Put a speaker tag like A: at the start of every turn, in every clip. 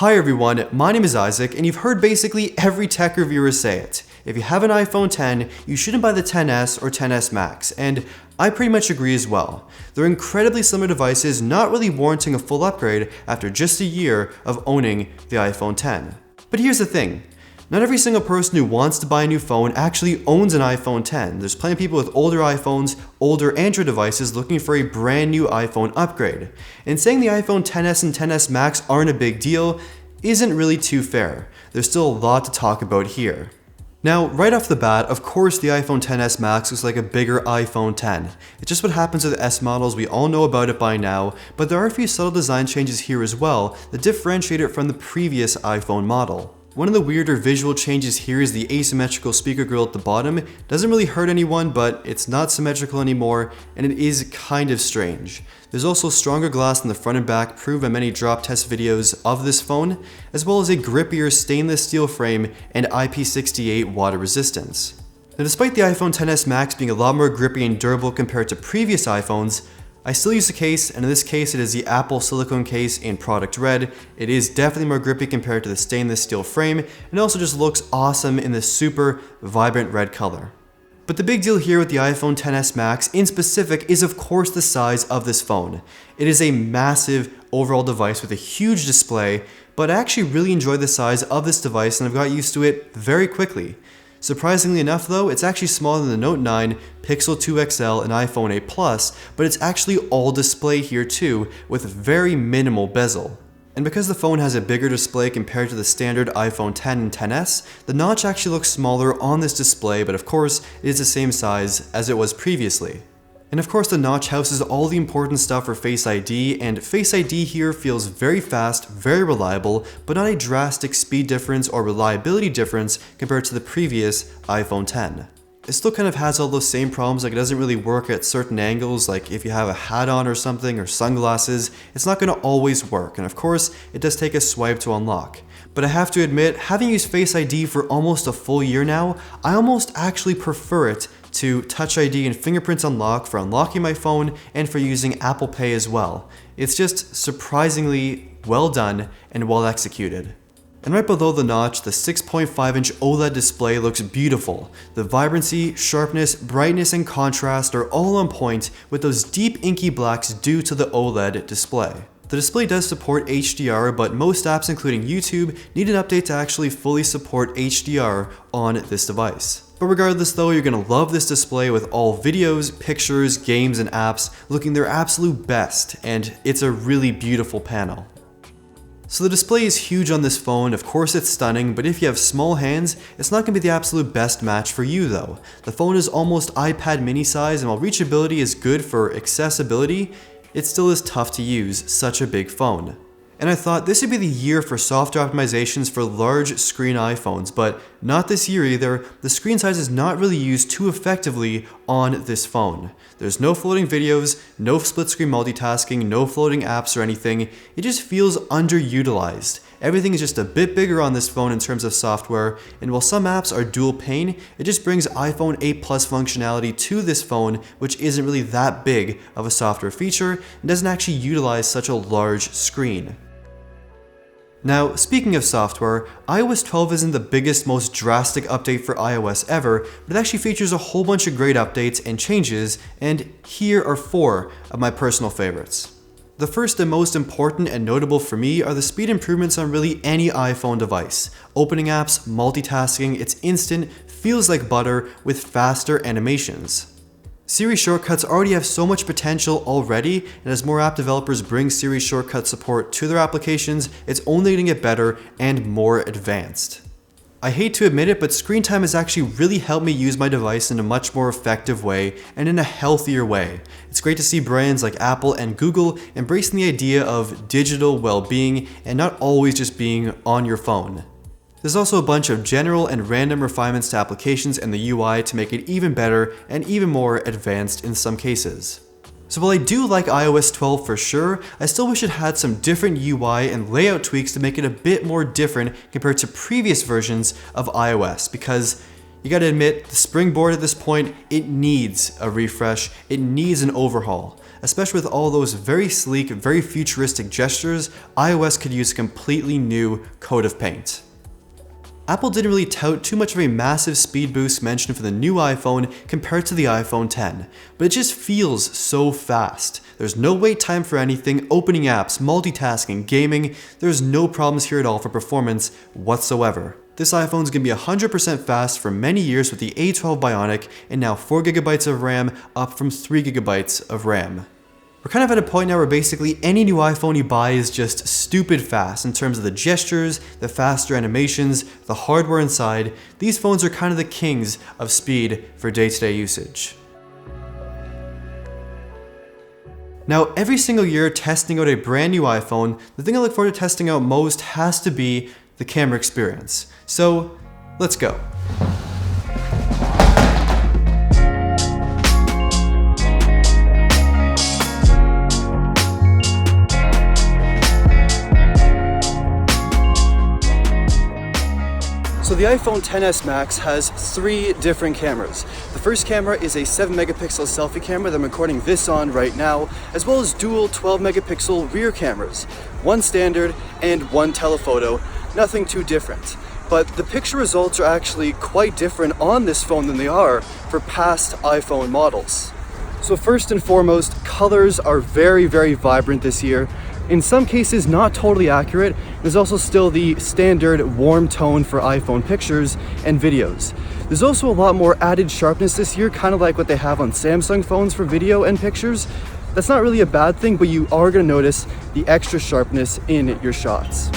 A: Hi everyone, my name is Isaac, and you've heard basically every tech reviewer say it. If you have an iPhone 10, you shouldn't buy the XS or XS Max, and I pretty much agree as well. They're incredibly similar devices, not really warranting a full upgrade after just a year of owning the iPhone 10. But here's the thing. Not every single person who wants to buy a new phone actually owns an iPhone 10. There's plenty of people with older iPhones, older Android devices looking for a brand new iPhone upgrade. And saying the iPhone XS and XS Max aren't a big deal isn't really too fair. There's still a lot to talk about here. Now, right off the bat, of course the iPhone XS Max looks like a bigger iPhone 10. It's just what happens with the S models, we all know about it by now, but there are a few subtle design changes here as well that differentiate it from the previous iPhone model. One of the weirder visual changes here is the asymmetrical speaker grill at the bottom. It doesn't really hurt anyone, but it's not symmetrical anymore, and it is kind of strange. There's also stronger glass in the front and back, proved by many drop test videos of this phone, as well as a grippier stainless steel frame and IP68 water resistance. Now, despite the iPhone XS Max being a lot more grippy and durable compared to previous iPhones, I still use the case, and in this case it is the Apple Silicone case in product red. It is definitely more grippy compared to the stainless steel frame, and it also just looks awesome in this super vibrant red color. But the big deal here with the iPhone XS Max in specific is of course the size of this phone. It is a massive overall device with a huge display, but I actually really enjoy the size of this device and I've got used to it very quickly. Surprisingly enough though, it's actually smaller than the Note 9, Pixel 2 XL, and iPhone 8 Plus, but it's actually all display here too, with very minimal bezel. And because the phone has a bigger display compared to the standard iPhone 10 and XS, the notch actually looks smaller on this display, but of course it is the same size as it was previously. And of course the notch houses all the important stuff for Face ID, and Face ID here feels very fast, very reliable, but not a drastic speed difference or reliability difference compared to the previous iPhone 10. It still kind of has all those same problems, like it doesn't really work at certain angles, like if you have a hat on or something, or sunglasses, it's not going to always work, and of course it does take a swipe to unlock. But I have to admit, having used Face ID for almost a full year now, I almost actually prefer it to Touch ID and fingerprints unlock for unlocking my phone and for using Apple Pay as well. It's just surprisingly well done and well executed. And right below the notch, the 6.5-inch OLED display looks beautiful. The vibrancy, sharpness, brightness, and contrast are all on point with those deep inky blacks due to the OLED display. The display does support HDR, but most apps including YouTube need an update to actually fully support HDR on this device. But regardless though, you're going to love this display with all videos, pictures, games, and apps looking their absolute best, and it's a really beautiful panel. So the display is huge on this phone, of course it's stunning, but if you have small hands, it's not going to be the absolute best match for you though. The phone is almost iPad mini size, and while reachability is good for accessibility, it still is tough to use such a big phone. And I thought this would be the year for software optimizations for large screen iPhones, but not this year either. The screen size is not really used too effectively on this phone. There's no floating videos, no split screen multitasking, no floating apps or anything. It just feels underutilized. Everything is just a bit bigger on this phone in terms of software, and while some apps are dual pane, it just brings iPhone 8 Plus functionality to this phone, which isn't really that big of a software feature and doesn't actually utilize such a large screen. Now, speaking of software, iOS 12 isn't the biggest, most drastic update for iOS ever, but it actually features a whole bunch of great updates and changes, and here are 4 of my personal favorites. The first and most important and notable for me are the speed improvements on really any iPhone device. Opening apps, multitasking, it's instant, feels like butter, with faster animations. Siri shortcuts already have so much potential already, and as more app developers bring Siri shortcut support to their applications, it's only going to get better and more advanced. I hate to admit it, but screen time has actually really helped me use my device in a much more effective way and in a healthier way. It's great to see brands like Apple and Google embracing the idea of digital well-being and not always just being on your phone. There's also a bunch of general and random refinements to applications and the UI to make it even better and even more advanced in some cases. So while I do like iOS 12 for sure, I still wish it had some different UI and layout tweaks to make it a bit more different compared to previous versions of iOS, because you gotta admit, the Springboard at this point, it needs a refresh, it needs an overhaul. especially with all those very sleek, very futuristic gestures. iOS could use a completely new coat of paint. Apple didn't really tout too much of a massive speed boost mentioned for the new iPhone compared to the iPhone X, but it just feels so fast. There's no wait time for anything, opening apps, multitasking, gaming, there's no problems here at all for performance whatsoever. This iPhone is going to be 100% fast for many years with the A12 Bionic and now 4GB of RAM up from 3GB of RAM. We're kind of at a point now where basically any new iPhone you buy is just stupid fast in terms of the gestures, the faster animations, the hardware inside. These phones are kind of the kings of speed for day-to-day usage. Now, every single year testing out a brand new iPhone, the thing I look forward to testing out most has to be the camera experience. So, let's go. So the iPhone XS Max has 3 different cameras. The first camera is a 7-megapixel selfie camera that I'm recording this on right now, as well as dual 12-megapixel rear cameras. One standard and one telephoto, nothing too different. But the picture results are actually quite different on this phone than they are for past iPhone models. So first and foremost, colors are very, very vibrant this year. In some cases, not totally accurate. There's also still the standard warm tone for iPhone pictures and videos. There's also a lot more added sharpness this year, kind of like what they have on Samsung phones for video and pictures. That's not really a bad thing, but you are going to notice the extra sharpness in your shots.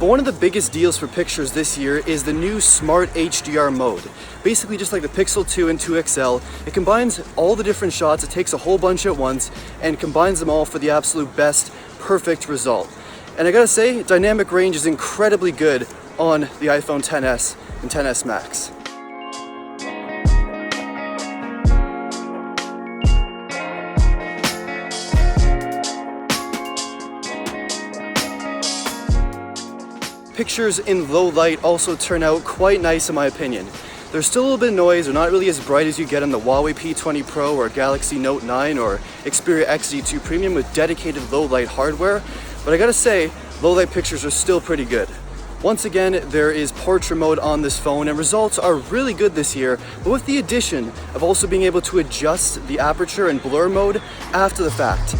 A: But one of the biggest deals for pictures this year is the new Smart HDR mode. Basically just like the Pixel 2 and 2 XL, it combines all the different shots, it takes a whole bunch at once, and combines them all for the absolute best, perfect result. And I gotta say, dynamic range is incredibly good on the iPhone XS and XS Max. Pictures in low light also turn out quite nice in my opinion. There's still a little bit of noise, they're not really as bright as you get on the Huawei P20 Pro or Galaxy Note 9 or Xperia XZ2 Premium with dedicated low light hardware, but I gotta say, low light pictures are still pretty good. Once again, there is portrait mode on this phone and results are really good this year, but with the addition of also being able to adjust the aperture and blur mode after the fact.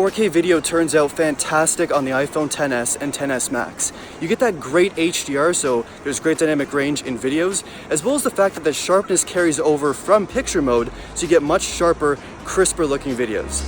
A: 4K video turns out fantastic on the iPhone XS and XS Max. You get that great HDR, so there's great dynamic range in videos, as well as the fact that the sharpness carries over from picture mode, so you get much sharper, crisper looking videos.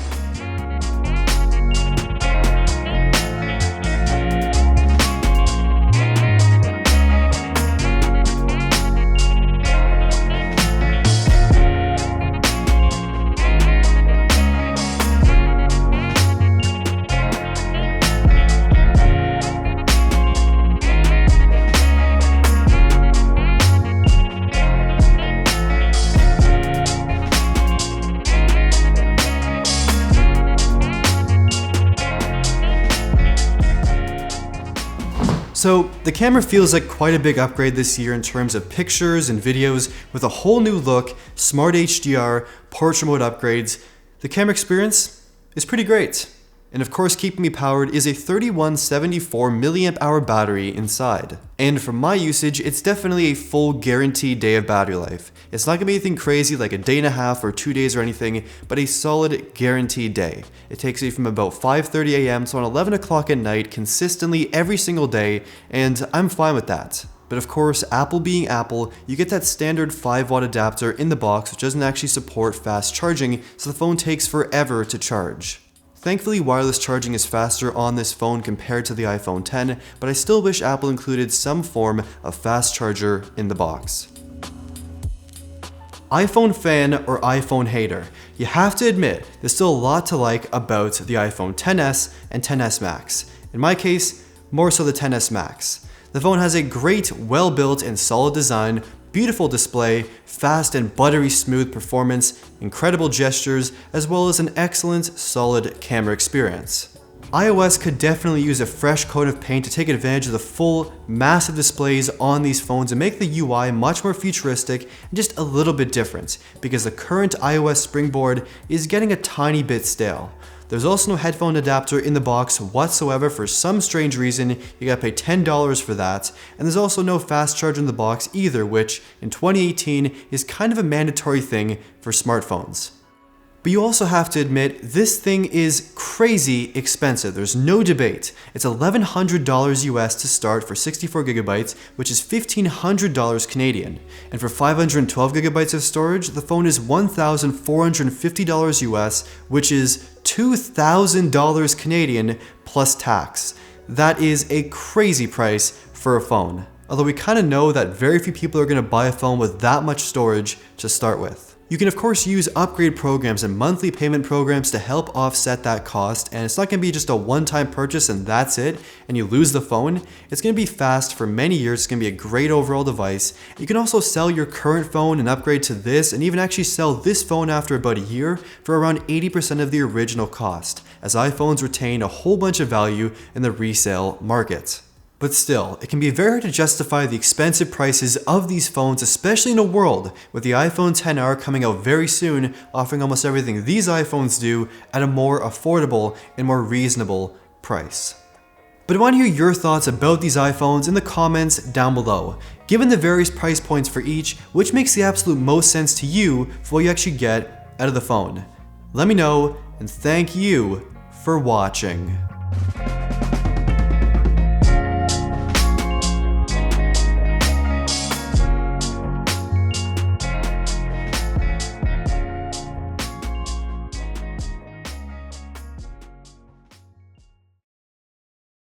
A: So the camera feels like quite a big upgrade this year in terms of pictures and videos with a whole new look, smart HDR, portrait mode upgrades. The camera experience is pretty great. And of course, keeping me powered is a 3174 milliamp hour battery inside. And for my usage, it's definitely a full guaranteed day of battery life. It's not gonna be anything crazy like a day and a half or 2 days or anything, but a solid guaranteed day. It takes me from about 5:30 a.m. to 11 o'clock at night consistently every single day, and I'm fine with that. But of course, Apple being Apple, you get that standard 5-watt adapter in the box which doesn't actually support fast charging, so the phone takes forever to charge. Thankfully, wireless charging is faster on this phone compared to the iPhone X, but I still wish Apple included some form of fast charger in the box. iPhone fan or iPhone hater? You have to admit, there's still a lot to like about the iPhone XS and XS Max. In my case, more so the XS Max. The phone has a great, well-built and solid design, beautiful display, fast and buttery smooth performance, incredible gestures, as well as an excellent, solid camera experience. iOS could definitely use a fresh coat of paint to take advantage of the full, massive displays on these phones and make the UI much more futuristic and just a little bit different, because the current iOS Springboard is getting a tiny bit stale. There's also no headphone adapter in the box whatsoever for some strange reason. You gotta pay $10 for that. And there's also no fast charger in the box either, which in 2018 is kind of a mandatory thing for smartphones. But you also have to admit, this thing is crazy expensive. There's no debate. It's $1,100 US to start for 64 gigabytes, which is $1,500 Canadian. And for 512 gigabytes of storage, the phone is $1,450 US, which is $2,000 Canadian plus tax. That is a crazy price for a phone. Although we kind of know that very few people are going to buy a phone with that much storage to start with. You can of course use upgrade programs and monthly payment programs to help offset that cost, and it's not going to be just a one-time purchase and that's it, and you lose the phone. It's going to be fast for many years. It's going to be a great overall device. You can also sell your current phone and upgrade to this, and even actually sell this phone after about a year for around 80% of the original cost, as iPhones retain a whole bunch of value in the resale market. But still, it can be very hard to justify the expensive prices of these phones, especially in a world with the iPhone XR coming out very soon, offering almost everything these iPhones do at a more affordable and more reasonable price. But I want to hear your thoughts about these iPhones in the comments down below. Given the various price points for each, which makes the absolute most sense to you for what you actually get out of the phone? Let me know, and thank you for watching.